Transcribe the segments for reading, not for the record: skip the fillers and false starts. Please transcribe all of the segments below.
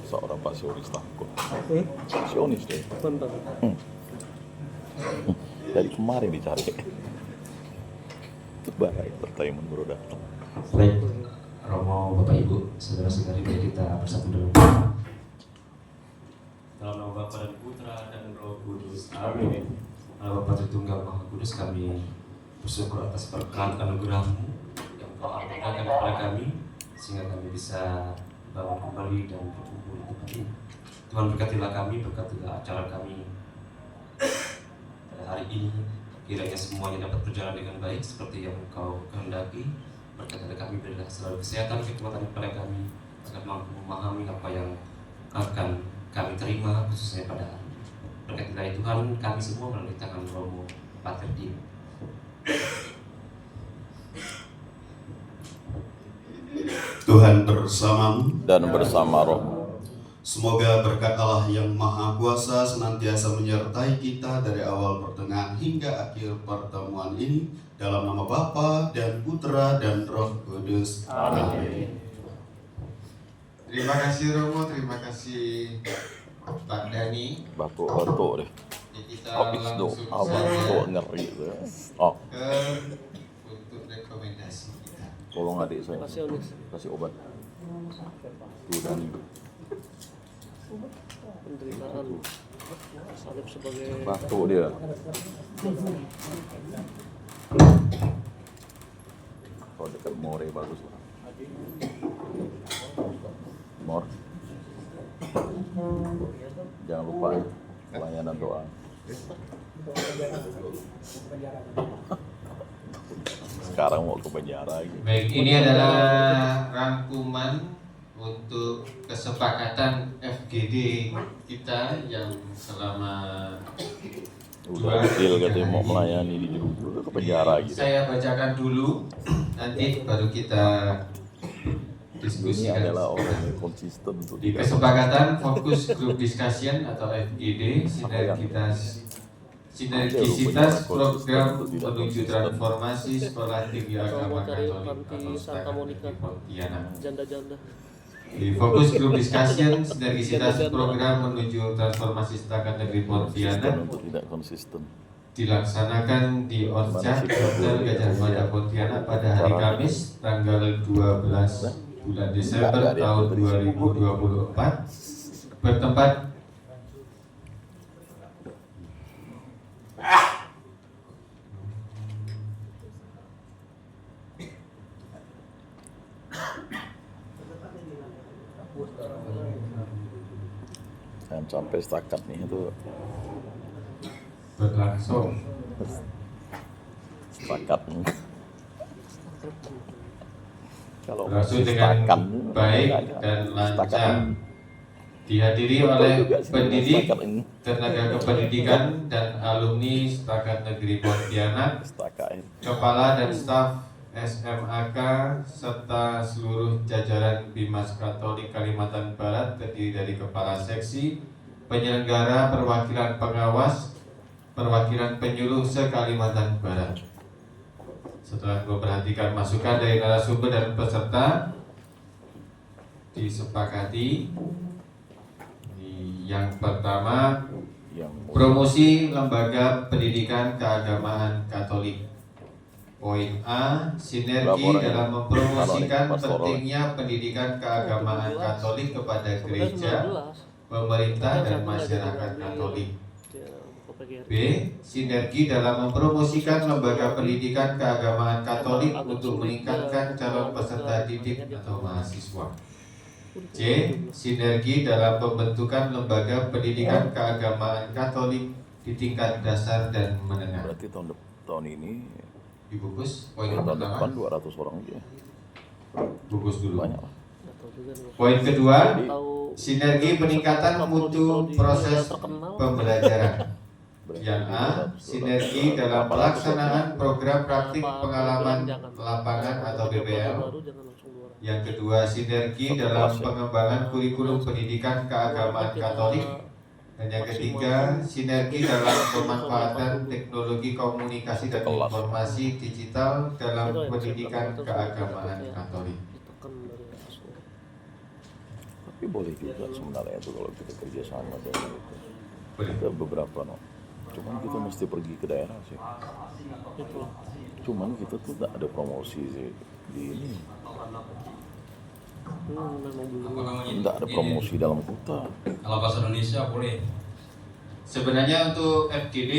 seorang pasionis takut. Pasionis deh. Bentar. Dari kemarin dicari. Bara entertainment baru datang. Baik, Romo, Bapak Ibu, saudara-saudari, mari kita bersatu dalam nama Bapa dan Putra dan Roh Kudus. Amin. Allah Bapa Tritunggal Maha Kudus, kami bersyukur atas berkat anugerah-Mu yang Kau anugerahkan kepada kami, sehingga kami bisa bangun kembali dan berkumpul di tempat ini. Tuhan berkatilah kami, berkatilah acara kami pada hari ini. Kiranya semuanya dapat berjalan dengan baik seperti yang Engkau kehendaki. Berkatilah kami, berilah selalu kesehatan, kekuatan kepada kami, agar mampu memahami apa yang akan kami terima khususnya pada hari ini. Berkatilah ya Tuhan kami semua melalui tangan Romo Pater Dim. Tuhan bersamamu Dan bersama roh. Semoga berkat Allah yang Maha Kuasa senantiasa menyertai kita dari awal pertengahan hingga akhir pertemuan ini, dalam nama Bapa dan Putra dan Roh Kudus. Amin. Terima kasih Romo, terima kasih Pak Dani. Batuk deh. Kita Habis langsung tuh, abang saja tuh ngeri tuh. Oh, untuk rekomendasi kita. tolong adik saya Pasionis. kasih obat. Tuh dan Penderitaan salib sebagai batuk dia. Kalau dekat More bagus lah. Mor. Jangan lupa pelayanan doa. Sekarang mau ke penjara gitu. Baik, ini adalah rangkuman untuk kesepakatan FGD kita yang selama Udah kecil katanya mau melayani di juru ke penjara gitu. Saya bacakan dulu, nanti baru kita Ini diskusikan. adalah orang yang konsisten untuk Di kesepakatan fokus group discussion atau FGD, sinergisitas program menuju transformasi sekolah tinggi agama Katolik atau Santa Monica. Pontianak. janda-janda. Di fokus group discussion sinergisitas program menuju transformasi Setakat Negeri Pontianak untuk tidak konsisten. dilaksanakan di Orchard Hotel Gajah Mada Pontianak pada hari Kamis tanggal 12 bulan Desember tahun 2024 bertempat Jangan sampai setakat nih itu berlangsung. setakat. Kalau Berlangsung masih dengan setakat, baik enggak. dan Setakat lancar. ini. Dihadiri Betul oleh juga sih, pendidik, setakat ini. tenaga kependidikan, dan alumni Setakat Negeri Pontianak, Setakat ini. kepala dan staf SMAK, serta seluruh jajaran Bimas Katolik Kalimantan Barat terdiri dari kepala seksi, penyelenggara, perwakilan pengawas, perwakilan penyuluh se-Kalimantan Barat. Setelah memperhatikan masukan dari narasumber dan peserta, disepakati yang pertama, Yang promosi lembaga pendidikan keagamaan Katolik. Poin A, sinergi dalam mempromosikan pentingnya pendidikan keagamaan Katolik kepada gereja, pemerintah, dan masyarakat Katolik. B, sinergi dalam mempromosikan lembaga pendidikan keagamaan Katolik untuk meningkatkan calon peserta didik atau mahasiswa. C, sinergi dalam pembentukan lembaga pendidikan keagamaan Katolik di tingkat dasar dan menengah. berarti tahun ini Dibungkus poin tahun depan pertama, 200 orang aja. bungkus dulu. Banyak lah. Poin kedua, Tahu sinergi peningkatan mutu proses pembelajaran. Yang A, sinergi dalam pelaksanaan program praktik pengalaman lapangan atau BPL. Yang kedua, sinergi dalam pengembangan kurikulum pendidikan keagamaan Katolik. Dan yang ketiga, sinergi dalam pemanfaatan teknologi komunikasi dan informasi digital dalam pendidikan keagamaan Katolik. Tapi boleh juga sebenarnya itu kalau kita kerjasama dengan itu. Boleh. Ada beberapa cuman kita mesti pergi ke daerah sih. Itu. Cuman kita tuh tak ada promosi sih di ini. Memang dulu. Tidak ada promosi dalam kota. Kalau bahasa Indonesia boleh. Sebenarnya untuk FGD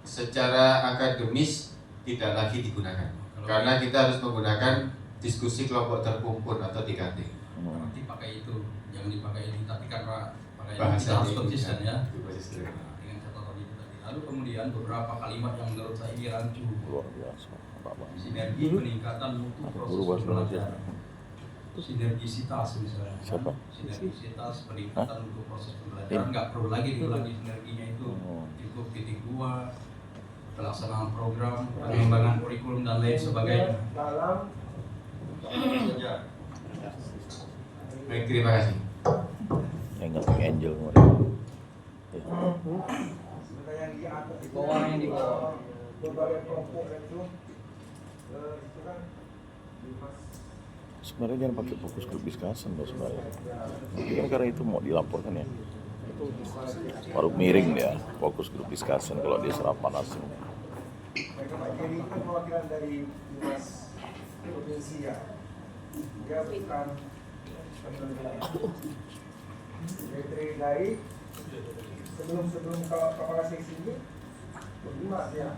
secara akademis tidak lagi digunakan. Karena kita harus menggunakan diskusi kelompok terkumpul atau 3T. Nanti pakai itu, jangan dipakai ini. Tapi karena pakai ini Bahasa kita harus ini, konsisten ya. konsisten. Nah, dengan catatan itu tadi. Lalu kemudian beberapa kalimat yang menurut saya ini rancu. Luar biasa. Apa-apa. Sinergi peningkatan mutu Guru proses bahasa Indonesia. pembelajaran. Sinergisitas misalnya. Siapa? Sinergisitas peningkatan untuk proses pembelajaran. Nggak perlu lagi diulangi sinerginya itu. Cukup titik 2, pelaksanaan program, pengembangan kurikulum dan lain sebagainya. Baik, terima kasih. Yang nggak angel mereka. Ya. di bawah berbagai kelompok itu kan Sebenarnya jangan pakai fokus grup discussion loh sebenarnya. Tapi kan karena itu mau dilaporkan ya. Baru miring dia, fokus grup discussion kalau dia serapan asing. mereka Pak Jerry kan perwakilan dari Dinas Provinsi ya, dia bukan dari sebelum kepala seksi ini berlima ya,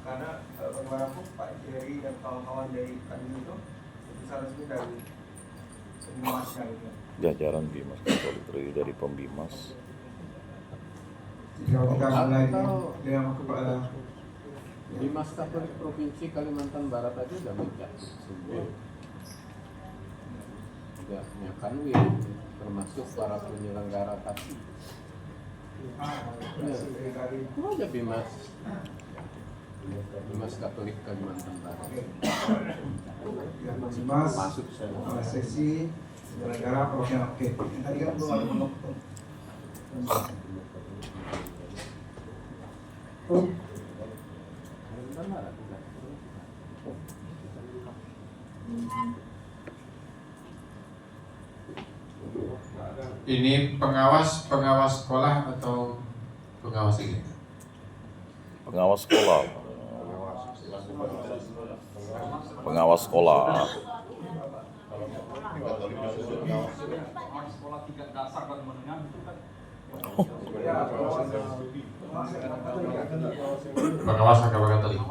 karena bagaimanapun Pak Jerry dan kawan-kawan dari Kadin itu besar resmi dari Pembimasnya gitu. Jajaran Bimas Katolik terdiri dari pembimas. Kalau kita mulai dengan kepala Bimas Katolik Provinsi Kalimantan Barat aja udah minta juga punya kanwil, termasuk para penyelenggara taksi. Itu aja Bimas Katolik Kalimantan Barat. yang Mas Masuk saya. sesi negara profesional. Oke, tadi kan belum ada penutup. Ini pengawas sekolah atau pengawas ini? Pengawas sekolah. Pengawas sekolah. Sekolah tingkat dasar dan menengah itu kan Pengawas agama Katolik.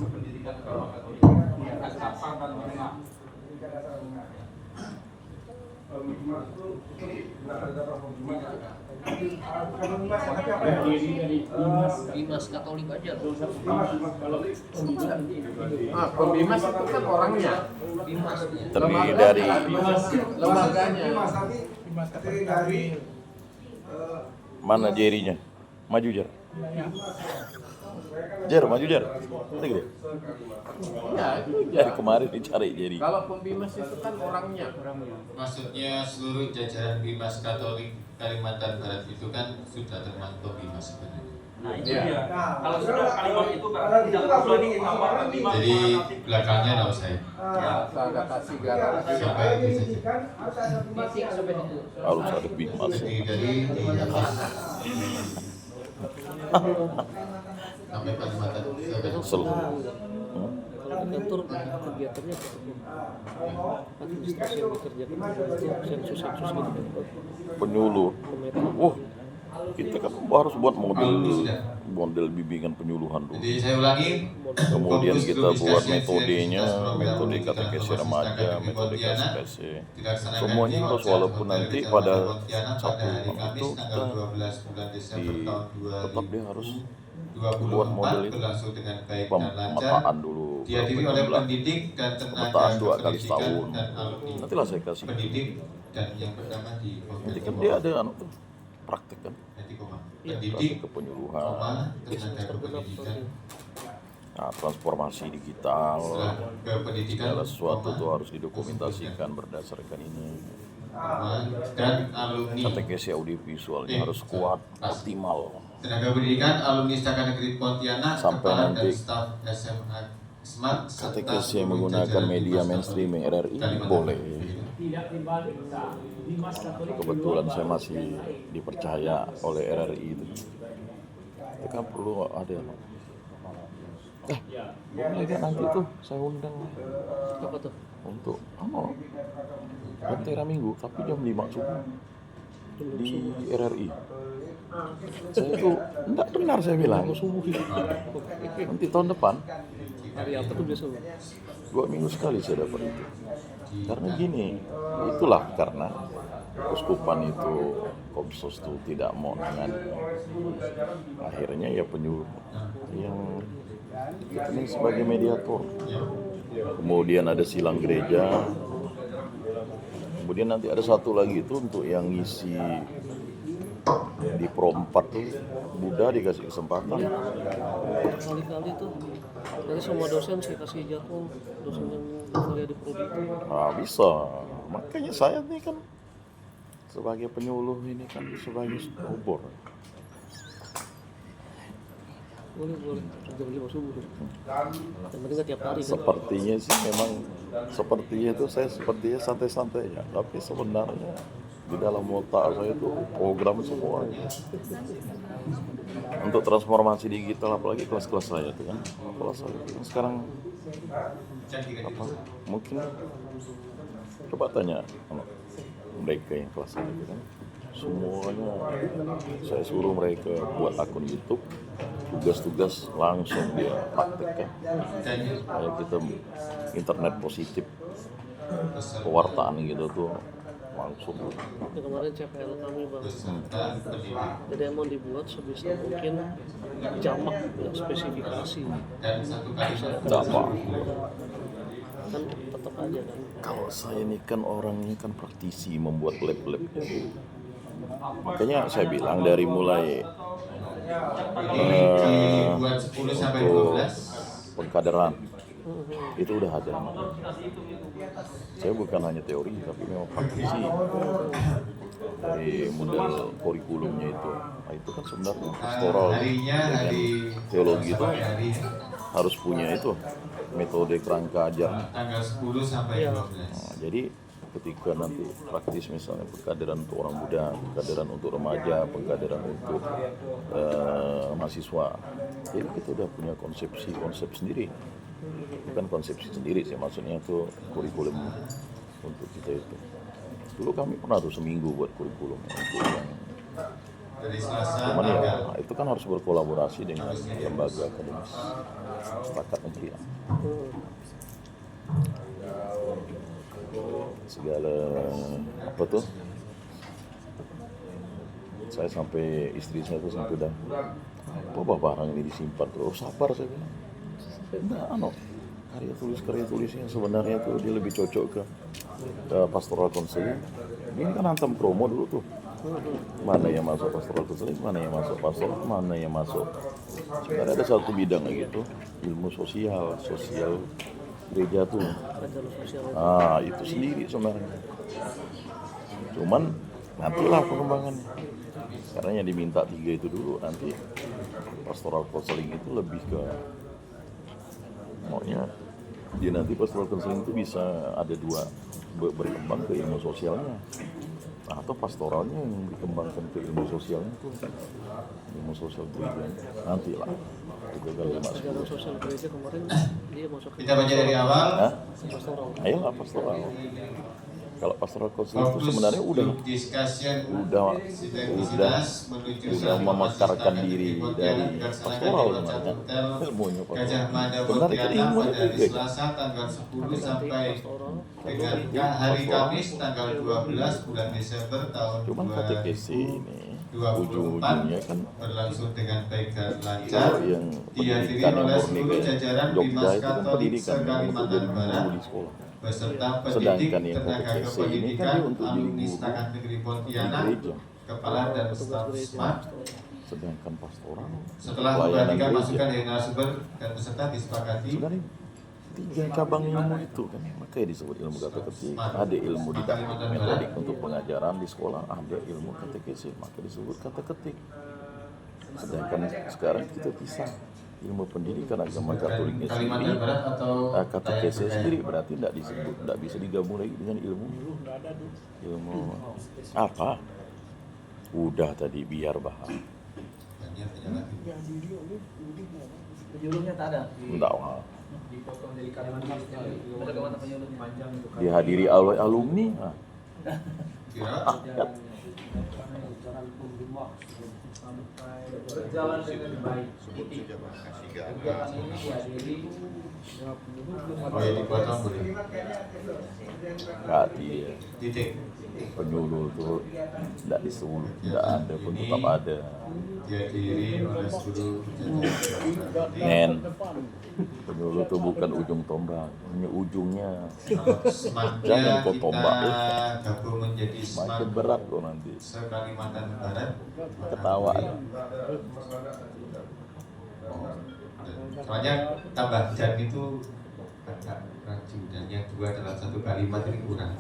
pendidikan agama Katolik tingkat dasar dan menengah. Dinas Katolik aja. Pembimas itu kan orangnya, Dimas dia. Terdiri dari lembaganya. Dari mana Jerinya? Maju Jer. Jer, maju Jer. Ini gede. Ya itu Dari aja. kemarin dicari Jeri. Kalau pembimas itu kan orangnya. Maksudnya seluruh jajaran Bimas Katolik Kalimantan Barat itu kan sudah termasuk Bimas sebenarnya. Nah itu Ya. dia. Kalau sudah kalimat itu berarti tidak perlu lagi apa Bimas. Jadi belakangnya nggak usah. Ya, ada kasih garam. Sampai itu saja. Harus ada Bimas. Jadi dari sampai Kalimantan Barat. Seluruh. Kalau di kantor kegiatannya apa tuh? Administrasi yang dikerjakan itu sensus-sensus gitu. Penyuluh. Kita kan harus buat model bimbingan penyuluhan dulu. Jadi saya ulangi. Kemudian fokus kita grup buat diskusi metodenya, aktivitas program metode pendidikan KTKS berbasis remaja, akademi metode Pontianak KSKS. dilaksanakan Semuanya di harus Hotel walaupun Hotel nanti Kecamatan pada Pontianak satu pada hari itu Kamis kita tanggal 12 bulan Desember tahun tetap dia harus 2024 buat model itu berlangsung dengan baik dan lancar. pemetaan dulu. Dihadiri oleh pendidik dan tenaga Pemetaan 2 kali kependidikan setahun. dan alumni Nantilah saya kasih. pendidik dan yang pertama di Nanti kan dia ada tuh praktek kan. nanti koma Iya. pendidik Praktek kepenyuluhan. koma tenaga kependidikan Nah, transformasi digital. setelah kependidikan Segala sesuatu koma, tuh harus didokumentasikan berdasarkan ini. koma, dan alumni KTKS audiovisualnya harus kuat, optimal. tenaga pendidikan alumni Istaka Negeri Pontianak Sampai kepala dan nanti staf SMA Smart serta KTKS yang seluruh menggunakan jajaran media Bimas mainstream Katolik RRI Kalimantan boleh. Barat. Kebetulan saya masih dipercaya oleh RRI itu kan perlu ada boleh kan nanti tuh saya undang Apa tuh? untuk Lentera Minggu tapi jam 5 subuh di RRI. Saya tuh enggak benar saya bilang. Nanti tahun depan Hari apa tuh biasa? 2 minggu sekali saya dapat itu. Karena gini, itulah karena Uskupan itu Komsos itu tidak mau menangani. Akhirnya ya penyuluh yang ini sebagai mediator. Kemudian ada silang gereja. Kemudian nanti ada satu lagi itu untuk yang ngisi di Pro 4 tuh Buddha dikasih kesempatan. Kali-kali tuh dari semua dosen saya kasih jadwal dosen yang kuliah di prodi itu. Nah, bisa. Makanya saya nih kan sebagai penyuluh ini kan sebagai obor. Boleh jam 5 subuh. Yang penting nggak tiap hari kan. Sepertinya sih memang sepertinya itu saya sepertinya santai-santai ya. Tapi sebenarnya di dalam otak saya itu program semua. Untuk transformasi digital apalagi kelas-kelas saya itu kan. Kelas saya itu kan sekarang apa? Mungkin coba tanya mereka yang kelas saya itu kan. Semuanya saya suruh mereka buat akun YouTube, tugas-tugas langsung dia praktekkan. Kayak kita internet positif, pewartaan gitu tuh langsung. Ya, kemarin CPL kami bang. Jadi emang dibuat sebisa mungkin jamak ya, spesifikasi. Tidak apa. Kan tetap aja kan. Kalau saya ini kan orangnya kan praktisi membuat lab-lab. Makanya saya bilang dari mulai buat 10 sampai untuk 12 pengkaderan itu udah ada. Saya bukan hanya teori tapi memang praktisi dari model kurikulumnya itu. Nah, itu kan sebenarnya pastoral dengan teologi itu harus punya itu metode kerangka ajar. tanggal 10 sampai 12. Nah, jadi ketika nanti praktis misalnya pengkaderan untuk orang muda, pengkaderan untuk remaja, pengkaderan untuk mahasiswa, jadi kita udah punya konsep sendiri. Bukan konsepsi sendiri sih, maksudnya itu kurikulum untuk kita itu. Dulu kami pernah tuh seminggu buat kurikulum untuk yang Dari Selasa cuman ya tanggal itu kan harus berkolaborasi dengan lembaga akademis setakat negeri lah. Segala apa tuh, saya sampai istri saya tuh sampai udah apa barang ini disimpan terus, sabar saya bilang. Nah, karya tulisnya sebenarnya tuh dia lebih cocok ke pastoral counseling. Ini kan hantam promo dulu tuh. Mana yang masuk pastoral counseling, mana yang masuk pastoral, mana yang masuk. Sekarang ada satu bidang gitu, ilmu sosial gereja tuh. Itu sendiri sebenarnya. Cuman nantilah pengembangannya. Karena yang diminta 3 itu dulu, nanti pastoral counseling itu lebih ke maunya dia nanti pastoral counseling itu bisa ada 2 berkembang ke ilmu sosialnya. Atau pastoralnya yang dikembangkan ke ilmu sosialnya itu ilmu sosial gereja nantilah. Sekarang sosial gereja kemarin dia masuk ke kita baca dari awal. pastoral. Ayolah pastoral. Kalau pastoral counseling itu sebenarnya udah memekarkan diri dari pastoral sebenarnya. Ilmunya pastoral. Sebenarnya kan ilmunya juga. Selasa tanggal 10 sampai dengan hari Kamis tanggal 12 bulan Desember tahun Cuman KTKC ini 2024 ujung-ujungnya kan berlangsung dengan baik dan lancar. yang Dihadiri pendidikan yang oleh murni seluruh kayak jajaran Jogja Bimas itu kan Katolik pendidikan yang untuk se-Kalimantan jadi Barat guru di sekolah. beserta pendidik, Sedangkan yang tenaga KTKC ini kan kependidikan, dia untuk jadi alumni guru Setakat Negeri di Pontianak, gereja. kepala dan staf SMAT. Sedangkan pastoral Setelah pelayanan memperhatikan gereja. masukan dari narasumber dan peserta disepakati Sebenarnya 3 cabang ilmu itu kan makanya disebut ilmu katekesi. Ada ilmu didaktik metodik untuk pengajaran di sekolah, ada ilmu katekesi maka disebut kateketik. Sedangkan sekarang kita pisah ilmu pendidikan agama Katoliknya sendiri, Kalimantan Barat atau katekesnya sendiri berarti tidak disebut, tidak bisa digabung lagi dengan ilmu apa? Udah tadi biar paham. Penyuluhnya tak ada. Enggak, wah. Dipotong dari Kalimantan. Ada kemana penyuluhnya? Panjang itu. Dihadiri oleh alumni. Berjalan dengan baik. Kegiatan ini dihadiri Oh ya dipotong boleh. Enggak, iya. Titik. Penyuluh tuh tidak disebut, tidak ada pun tetap ada. Dihadiri oleh seluruh Men, penyuluh tuh bukan ujung tombak, hanya ujungnya. Semakin Jangan kau tombak, kita gabung menjadi makin berat kok nanti. se-Kalimantan Barat. Ketawa. Soalnya tambah dan itu agak rancu, dan yang dua dalam satu kalimat ini kurang.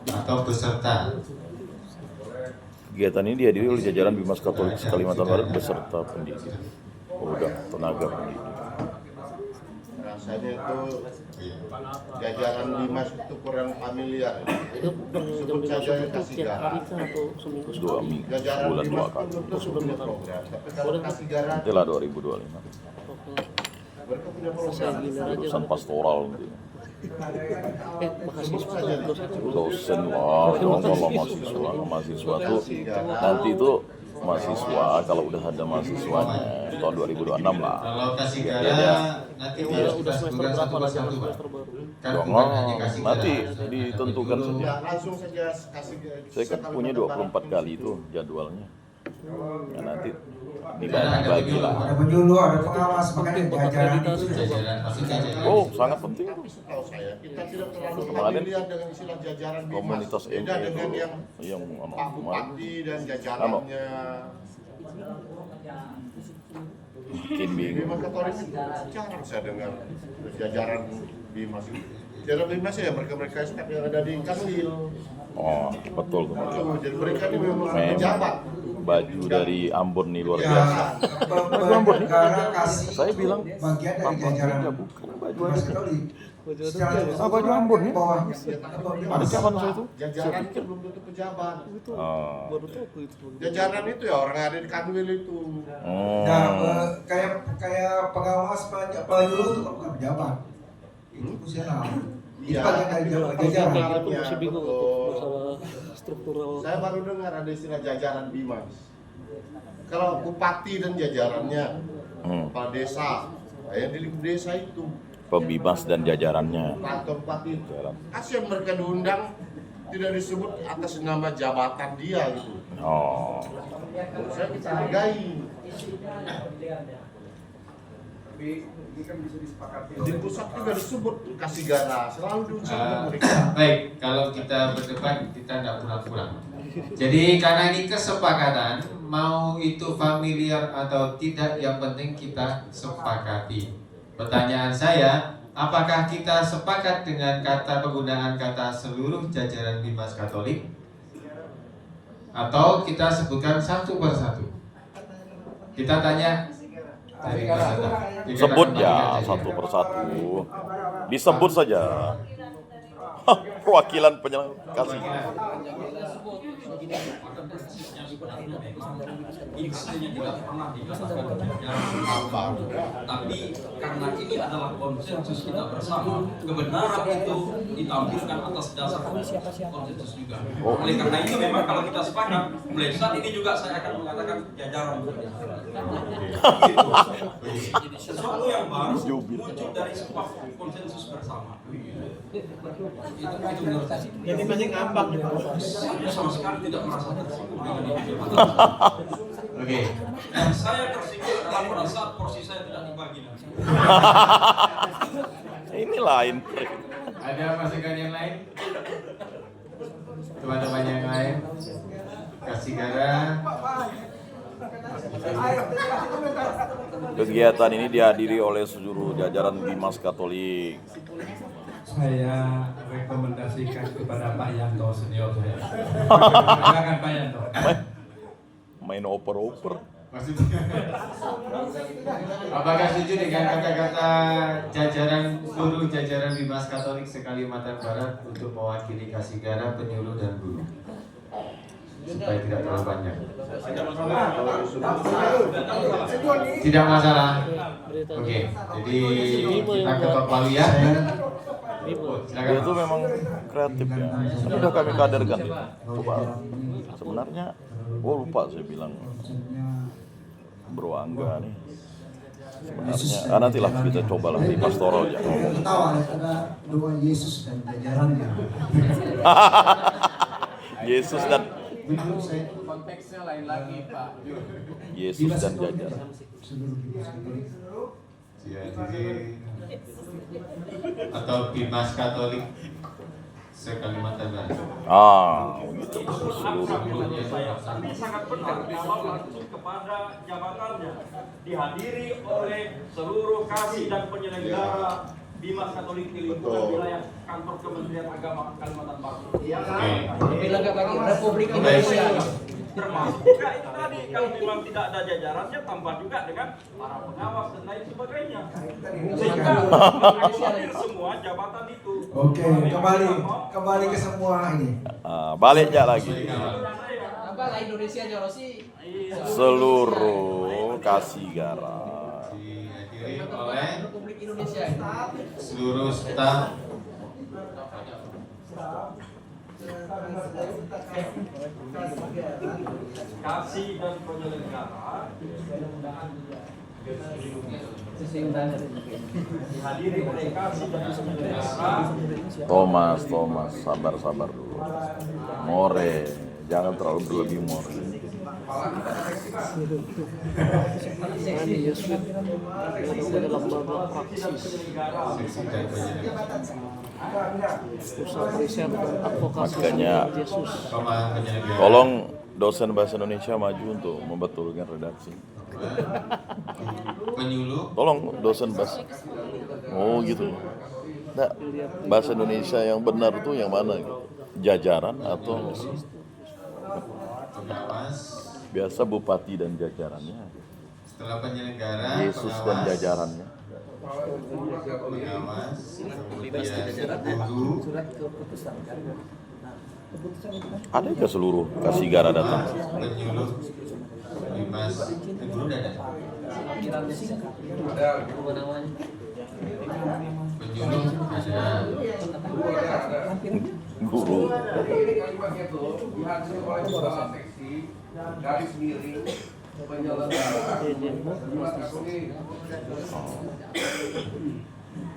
Atau beserta. Kegiatan ini dihadiri oleh jajaran Bimas Katolik Kalimantan Barat beserta pendidik. Udah, tenaga pendidik. Rasanya itu jajaran Bimas itu kurang familiar. itu jam 5 sore itu tiap hari kah atau seminggu 2 minggu, Jajaran sebulan 2 Bimas kali. itu terus punya program. Tapi kalau kasih garam, Itulah 2025. mereka punya Saya program. giliran aja. Urusan pastoral nanti. Mahasiswa atau dosen? Dosen lah, kalau mahasiswa tuh nanti itu mahasiswa kalau udah ada mahasiswanya tahun 2026 lah. Kalau kasih Ya, gara ya. nanti Udah semester bukan berapa satu lah persatu, Pak. semester baru? Kan Jangan, bukan hanya kasih nanti gara. ditentukan saja. Enggak, langsung saja kasih Saya kan punya 24 kali itu jadwalnya. Ya nanti dibagi lah. Ada penyuluh, ada pengawas, makanya jajaran itu Jajaran maksudnya jajaran. Oh, sangat penting itu. Tapi setahu saya kita tidak terlalu Kemarin familiar dengan istilah jajaran Bimas. Komunitas Beda ME dengan itu yang yang Pak Bupati dan jajarannya. bikin bingung. Bimas Katolik itu jarang saya dengar jajaran Bimas itu. Jajaran Bimas ya mereka-mereka staf yang ada di Kanwil. Oh, betul tuh. Jadi mereka ini memang Memang pejabat. baju dari Ambon nih luar ya biasa. negara kasih Saya bilang bagian dari Ambon jajaran juga bukan baju Bimas asli. Katolik. Baju Ambon ya? Bawahnya Ada zaman saya itu. Saya Jajaran pikir. itu belum tentu pejabat. Ah. Baru tahu aku itu. Jajaran itu ya orang yang ada di Kanwil itu. Nah, kayak pengawas penyuluh itu kan bukan pejabat. Itu fungsional. Itu Iya. bagian dari Kayak jajaran. gitu pun masih bingung betul. untuk masalah struktural. Saya baru dengar ada istilah jajaran Bimas. Kalau bupati dan jajarannya, kepala desa, yang di lingkup desa itu, Pembimas dan jajarannya. kantor bupati itu. Jajaran. Kasihan mereka diundang tidak disebut atas nama jabatan dia gitu. Oh. Menurut saya kita hargai. Tapi ini kan bisa disepakati Di pusat juga disebut kasih gara, selalu diucapkan mereka. Baik, kalau kita berdebat kita tidak pulang-pulang. Jadi karena ini kesepakatan, mau itu familiar atau tidak, yang penting kita sepakati. Pertanyaan saya, apakah kita sepakat dengan penggunaan kata seluruh jajaran Bimas Katolik? Atau kita sebutkan satu persatu? Kita tanya dari peserta. Sebut ya satu persatu. Disebut saja. Perwakilan penyelenggara kasih. Insinya tidak pernah dikatakan jajaran tapi karena ini adalah konsensus kita bersama, kebenaran itu ditampilkan atas dasar konsensus juga. Oleh karena itu memang kalau kita sepakat, mulai saat ini juga saya akan mengatakan jajaran. Gitu. Sesuatu yang baru muncul dari sebuah konsensus bersama. Itu menurut saya. Jadi masih ngambang nih. Saya sama sekali tidak merasa tersinggung dengan itu. Oke. Dan saya tersinggung adalah pada saat porsi saya tidak dibagi. Ini lain. Ada masukan yang lain? Teman-teman yang lain? Kasih gara. Kegiatan ini dihadiri oleh seluruh jajaran Bimas Katolik. Saya rekomendasikan kepada Pak Yanto senior saya. Silakan Pak Yanto. main oper-oper. Apakah setuju dengan kata-kata jajaran seluruh jajaran Bimas Katolik se-Kalimantan Barat untuk mewakili Kasigara, penyuluh dan guru? Supaya tidak terlalu banyak. Tidak masalah. Oke, jadi kita ketok palu ya. Dia itu memang kreatif ya. Sudah kami kaderkan. Coba sebenarnya, lupa saya bilang Bro Angga nih. Sebenarnya, nantilah kita cobalah di pastoral ya. Ketawa karena dukungan Yesus dan jajarannya. Yesus dan konteksnya lain lagi Pak. Yesus dan jajaran. Ya, jadi atau Bimas Katolik se-Kalimantan Barat. Begitu. Seluruh. Tapi sangat benar kalau langsung kepada jabatannya dihadiri oleh seluruh kasih dan penyelenggara Bimas Katolik di lingkungan wilayah kantor Kementerian Agama Kalimantan Barat. Bilang bagi Republik Indonesia. Termasuk juga itu tadi, kalau memang tidak ada jajarannya, tambah juga dengan para pengawas dan lain sebagainya. Sehingga mengakomodir semua jabatan itu. Oke, kembali ke semua ini. Balik aja lagi. Apa lah Indonesia Nyorosi? Seluruh Kasigara. Dihadiri oleh Republik Indonesia. seluruh staf Kasih dan penyelenggara dihadiri oleh kasih dan penyelenggara. Thomas, sabar dulu. More, jangan terlalu berlebih more. Dalam babak praksis usaha riset dan advokasi Makanya Yesus. tolong dosen bahasa Indonesia maju untuk membetulkan redaksi. penyuluh. Tolong dosen bahasa. Gitu. Nah, bahasa Indonesia yang benar tuh yang mana gitu? Jajaran atau Pengawas. biasa bupati dan jajarannya? Setelah penyelenggara, Yesus dan jajarannya. pengawas, kemudian guru, Ada ke seluruh Kasigara datang? penyuluh, Bimas, guru dan penyuluh ada. Guru. Kalimatnya itu dihadiri oleh kepala seksi garis miring penyelenggara Bimas Katolik.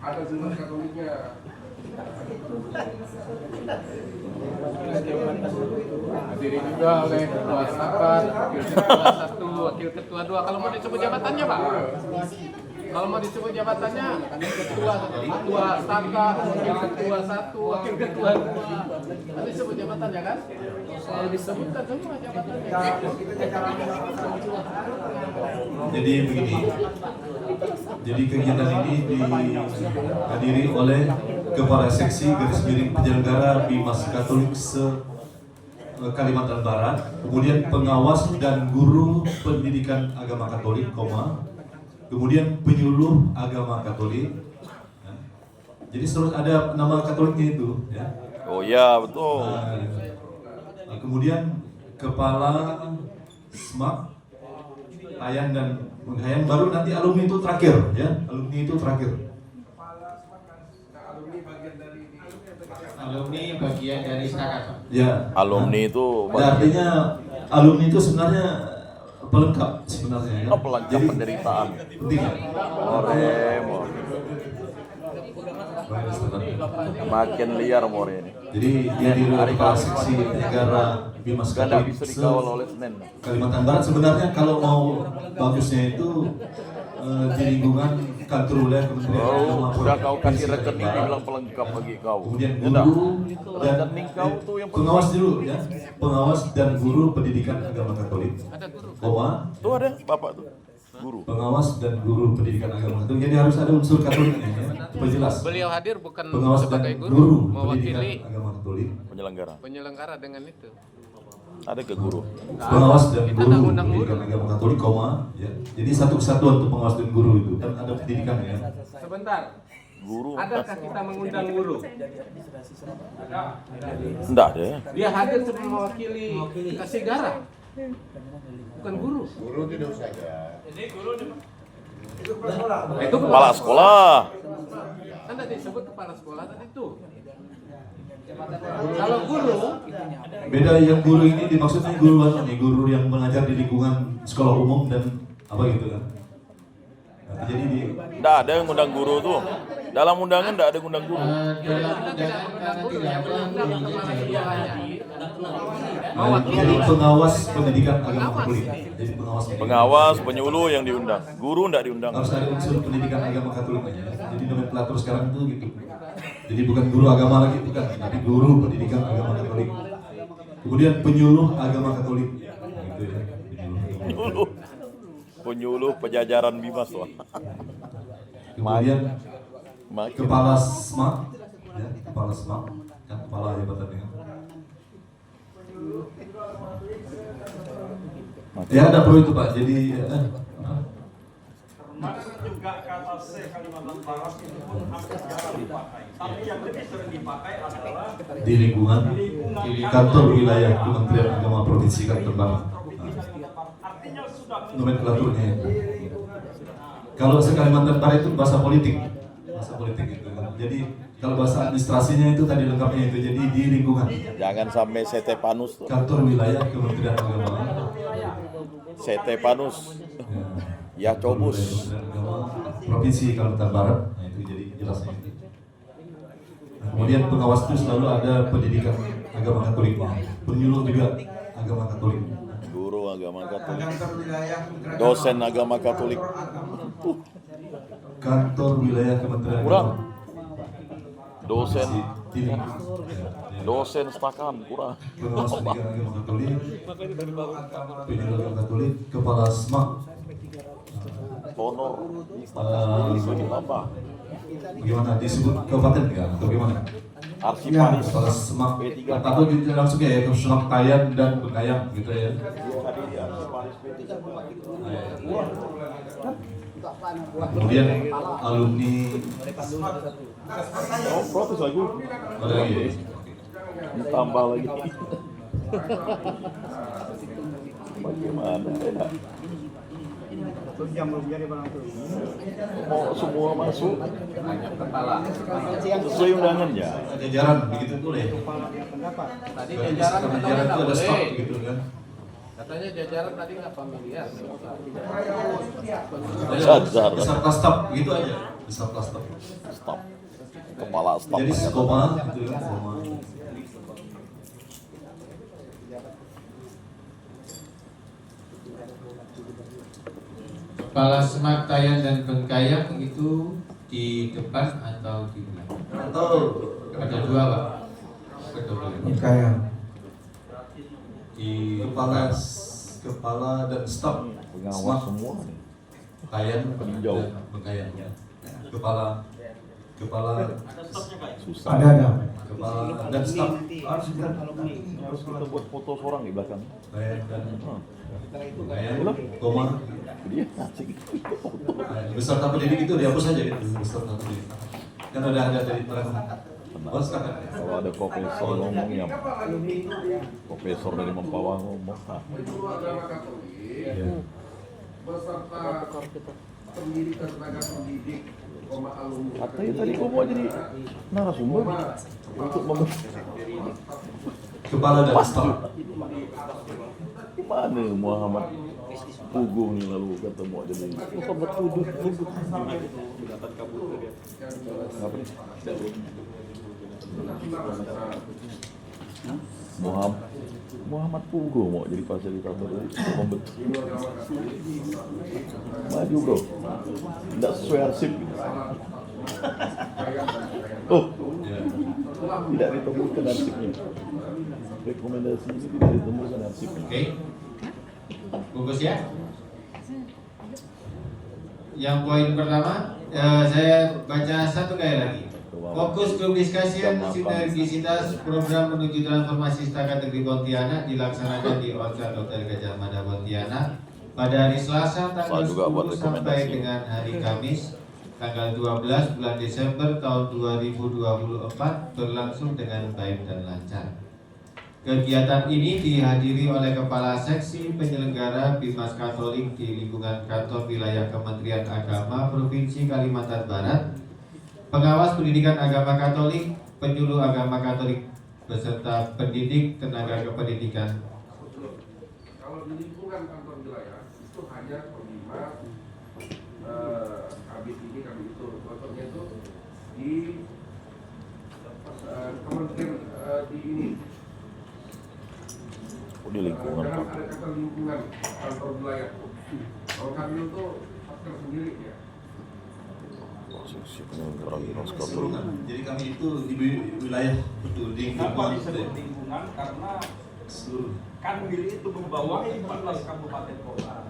Ada Bimas Katoliknya. Hadiri juga oleh ketua sahabat, wakil ketua 1, wakil ketua 2. Kalau mau disebut jabatannya Pak? Kalau mau disebut jabatannya, ketua Saka, wakil ketua 1, wakil ketua 2. Nanti sebut jabatannya kan? Disebutkan semua jabatannya. Jadi begini. Jadi kegiatan ini dihadiri oleh Kepala Seksi garis miring penyelenggara Bimas Katolik Kalimantan Barat, kemudian pengawas dan guru pendidikan agama Katolik, kemudian penyuluh agama Katolik. Jadi selalu ada nama Katoliknya itu, ya. Oh ya, betul. Kemudian kepala SMAK, Ayan dan Menghayang, baru nanti alumni itu terakhir, ya. Alumni itu terakhir. Alumni bagian dari STAKAT. Ya. Alumni itu Artinya alumni itu sebenarnya pelengkap sebenarnya. Ya. Pelengkap penderitaan. Penting. Makin liar more ini. Jadi dia di Kepala Seksi Negara Bimas Katolik bisa dikawal oleh Senin. Kalimantan Barat. Sebenarnya kalau mau bagusnya itu di lingkungan kantor wilayah Kementerian Agama. Udah kau kasih rekening dibilang pelengkap bagi kau. Kemudian guru dan kau tuh yang pengawas dulu ya. Pengawas dan guru pendidikan agama Katolik. Tuh ada Bapak tuh. Guru. Pengawas dan guru pendidikan agama Katolik. Jadi harus ada unsur Katoliknya ya. Supaya jelas. Beliau hadir bukan pengawas sebagai dan guru, pendidikan mewakili agama Katolik. Penyelenggara penyelenggara dengan itu. Ada ke guru. Pengawas dan guru pendidikan agama Katolik, ya. Jadi satu kesatuan untuk pengawas dan guru itu kan ada pendidikan ya. Sebentar. Guru. Adakah kita mengundang guru? Enggak ada ya. Dia hadir sebagai mewakili Kasigara. Bukan guru. Guru tidak usah ya. Itu Kepala sekolah. Anda disebut kepala sekolah tadi itu. Kalau guru, Beda, yang guru ini dimaksudnya guru guru yang mengajar di lingkungan sekolah umum dan apa gitu kan. Nah, jadi di Enggak ada yang ngundang guru tuh. Dalam undangan enggak ada ngundang guru. jadi pengawas pendidikan agama Katolik. Jadi Pengawas, penyuluh yang diundang. Guru enggak diundang. harus ada unsur pendidikan agama Katolik aja. Jadi nomenklatur sekarang itu gitu. Jadi bukan guru agama lagi, bukan, tapi guru pendidikan agama Katolik. Kemudian penyuluh agama Katolik. Gitu ya. Penyuluh pejajaran Bimas tuh. Kemudian Makin. kepala SMAK, ya, kepala SMAK, kan kepala jabatannya. Ya ada perlu itu Pak. Jadi Termasuk juga kata C Kalimantan Barat itu pun hampir jarang dipakai. Tapi yang lebih sering dipakai adalah di lingkungan kantor wilayah Kementerian Agama Provinsi Kalimantan Barat. artinya sudah Nomenklaturnya. Kalau se-Kalimantan Barat itu bahasa politik itu. Jadi kalau bahasa administrasinya itu tadi lengkapnya itu. Jadi di lingkungan Jangan sampai Setepanus tuh. kantor wilayah Kementerian Agama. Setepanus. Ya Cobus. Provinsi Kalimantan Barat. Nah itu jadi jelasnya. Nah, kemudian pengawas itu selalu ada pendidikan agama Katolik. Penyuluh juga agama Katolik. Guru agama Katolik. Kantor wilayah Dosen agama Katolik. Kantor wilayah Kementerian Kurang. Agama. Dosen. Ini. Dosen stakan kurang. Pengawas pendidikan agama Katolik, penyuluh agama Katolik, kepala SMAK, Honor. Apa? bagaimana disebut kabupaten nggak atau gimana? Arsipanis. Kepala SMAK P3. atau langsung ya ke SMAK Kayan dan Bekayang gitu ya. Kemudian alumni Protes lagi. ada lagi. Ditambah lagi. Bagaimana ya? Mau semua masuk sesuai undangannya. Jajaran begitu boleh. tadi jajaran katanya nggak itu ada stop boleh. gitu kan. Katanya jajaran tadi nggak familiar. Sadar. Beserta staf gitu aja. Beserta staf. Stop. Kepala staf. Jadi skoma gitu kan, skoma. Kepala SMAK Kayan dan Bengkayang itu di depan atau di belakang? Ada dua Pak. Kedua. Kayak Di kepala dan staf Pengawas semua. Kayan Peninjau. dan Bengkayang. Kepala Susah. ada. kepala dan staf Harus kita buat foto seorang di belakang. Kayan dan Bengkayang, koma. Dia asik. Beserta pendidik itu dihapus aja itu beserta pendidik. Kan ada dari belakang. Oh, sekarang. Kalau ada profesor ngomongnya, profesor dari Mempawah ngomong. Ya. beserta pendidikan tenaga pendidik, alumni. Katanya tadi kok mau jadi narasumber untuk Kepala dan staf. Mana Muhammad Pugu nih lalu kata mau jadi Muhammad Pugu. Apa nih? Muhammad Pugu mau jadi fasilitator pembentuk. Maju bro, tidak sesuai arsip. Oh, tidak ditemukan arsipnya. Rekomendasi ini tidak ditemukan arsipnya. Oke. Bungkus ya. Yang poin pertama, saya baca satu kali lagi. Fokus Group Discussion Sinergisitas Program Menuju Transformasi Setakat Negeri Pontianak dilaksanakan di Orchard Dr. Gajah Mada Pontianak pada hari Selasa tanggal 10 sampai dengan hari Kamis tanggal 12 bulan Desember tahun 2024 berlangsung dengan baik dan lancar. Kegiatan ini dihadiri oleh Kepala Seksi Penyelenggara Bimas Katolik di lingkungan kantor wilayah Kementerian Agama Provinsi Kalimantan Barat, pengawas pendidikan agama Katolik, penyuluh agama Katolik, beserta pendidik tenaga kependidikan. Kalau di lingkungan kantor wilayah itu hanya pembina kabit ini kabit itu, contohnya itu di kementerian di ini. Di lingkungan Dalam ada kata lingkungan kantor wilayah. Kalau kami itu faktor sendiri ya. Jadi kami itu di wilayah itu di Kenapa disebut lingkungan? Karena Kanwil itu membawahi 14 kabupaten kota.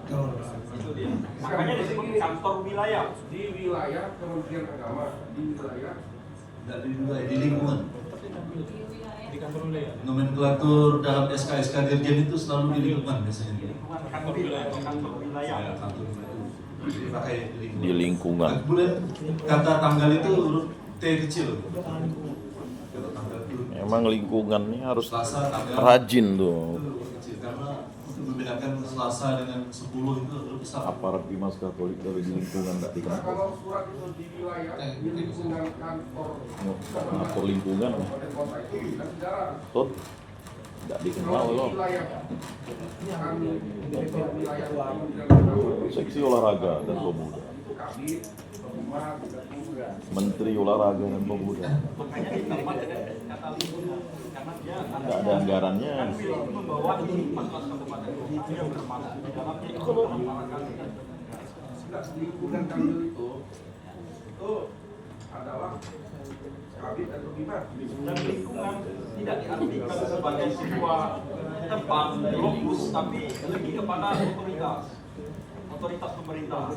Itu dia. Makanya disebut kantor wilayah. Di wilayah Kementerian Agama, di wilayah di lingkungan. Di kantor wilayah. Nomenklatur dalam SK Dirjen itu selalu di lingkungan biasanya. Lingkungan kantor wilayah. Kantor wilayah. Ya, kantor wilayah. Dipakai Di lingkungan. Kemudian kata tanggal itu huruf T kecil. Kata tanggal itu. Emang lingkungan ini harus Selasa, tanggal rajin tuh. kecil, karena untuk membedakan Selasa dengan 10 itu besar. Aparat Bimas Katolik dari di lingkungan tidak dikenal. kalau surat itu di wilayah di lingkungan kantor Ngatur lingkungan, kabupaten kota itu tidak sejarah. tuh tidak dikenal loh. Wilayah kami direktur wilayah Kementerian Agama Seksi olahraga dan pemuda, itu kabit, pemuda, juga. Menteri olahraga dan pemuda. Makanya ditambah dengan kata lingkungan. Karena dia Tidak ada anggarannya. Kanwil itu membawahi 14 kabupaten kota yang termasuk di dalamnya itu para kanwil. Tidak lingkungan kanwil itu adalah kabit atau gimana? Dan lingkungan tidak diartikan sebagai sebuah tempat lokus, tapi lebih kepada otoritas pemerintah.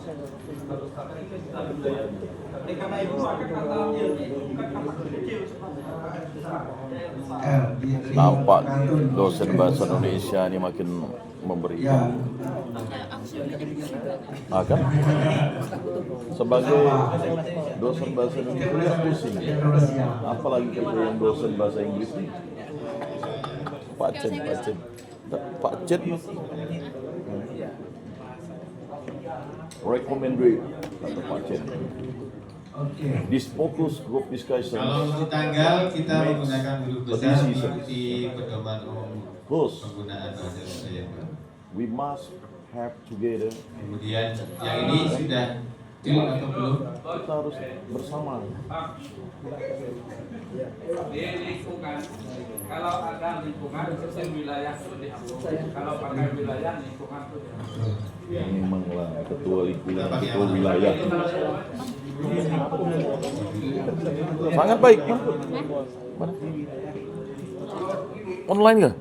Oleh karena itu maka kata ini bukan kata kecil sebenarnya. Nampak dosen bahasa Indonesia ini makin memberikan. Kan? Sebagai dosen bahasa Indonesia pusing. Apalagi kalau yang dosen bahasa Inggris nih. Pak Cet. Recommended kata Pak Cet. This focus group discussion. Kalau untuk tanggal kita menggunakan huruf besar seperti pedoman umum penggunaan bahasa Indonesia. We must have together. Kemudian yang ini sudah deal atau belum? Kita harus bersama. Di lingkungan, kalau ada lingkungan sistem wilayah itu dihapus. Kalau pakai wilayah lingkungan itu dihapus. Memanglah ketua lingkungan, ketua wilayah. Sangat baik. Mana? Online nggak?